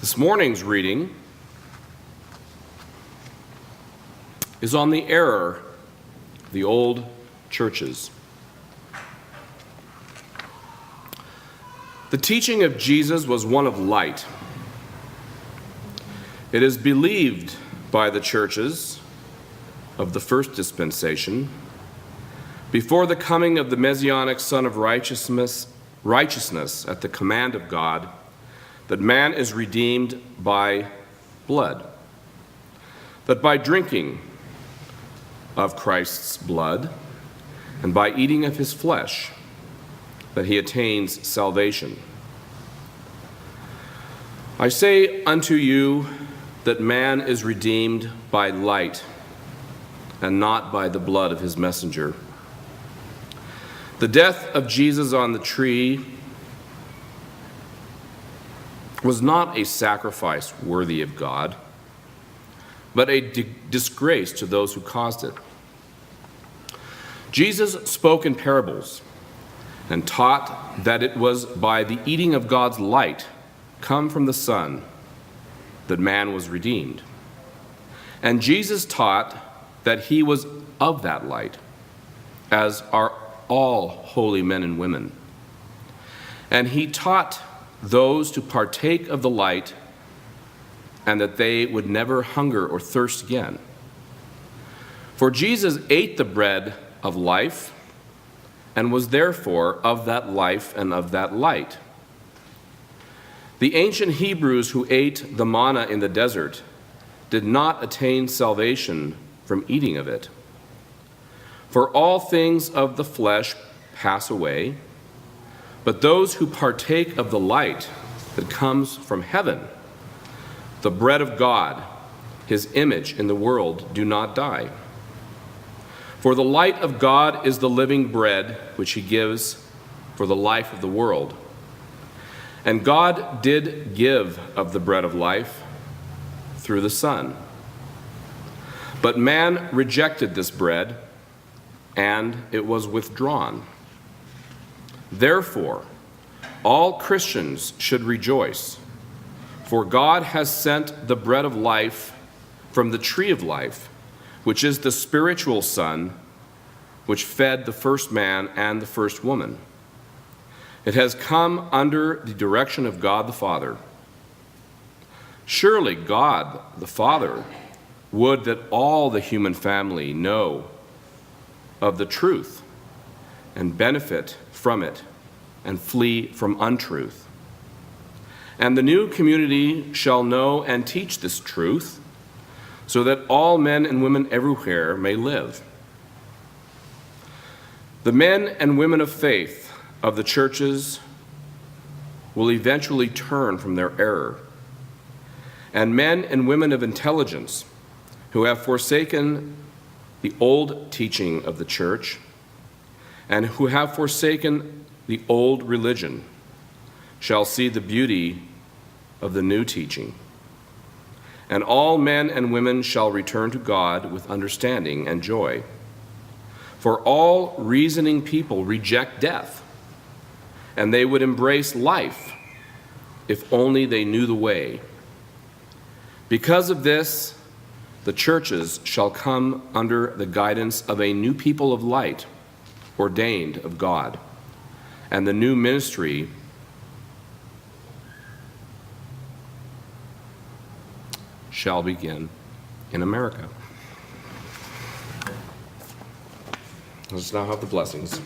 This morning's reading is on the error of the old churches. The teaching of Jesus was one of light. It is believed by the churches of the first dispensation, before the coming of the Messianic Son of Righteousness at the command of God, that man is redeemed by blood, that by drinking of Christ's blood and by eating of his flesh, that he attains salvation. I say unto you that man is redeemed by light and not by the blood of his messenger. The death of Jesus on the tree was not a sacrifice worthy of God, but a disgrace to those who caused it. Jesus spoke in parables and taught that it was by the eating of God's light, come from the sun, that man was redeemed. And Jesus taught that he was of that light, as are all holy men and women. And he taught those to partake of the light, and that they would never hunger or thirst again. For Jesus ate the bread of life, and was therefore of that life and of that light. The ancient Hebrews who ate the manna in the desert did not attain salvation from eating of it. For all things of the flesh pass away, but those who partake of the light that comes from heaven, the bread of God, his image in the world, do not die. For the light of God is the living bread which he gives for the life of the world. And God did give of the bread of life through the Son. But man rejected this bread, and it was withdrawn. Therefore, all Christians should rejoice, for God has sent the bread of life from the tree of life, which is the spiritual Son, which fed the first man and the first woman. It has come under the direction of God the Father. Surely God the Father would that all the human family know of the truth and benefit from it and flee from untruth. And the new community shall know and teach this truth, so that all men and women everywhere may live. The men and women of faith of the churches will eventually turn from their error, and men and women of intelligence who have forsaken the old teaching of the church and who have forsaken the old religion shall see the beauty of the new teaching. And all men and women shall return to God with understanding and joy. For all reasoning people reject death, and they would embrace life if only they knew the way. Because of this, the churches shall come under the guidance of a new people of light, ordained of God, and the new ministry shall begin in America. Let's now have the blessings.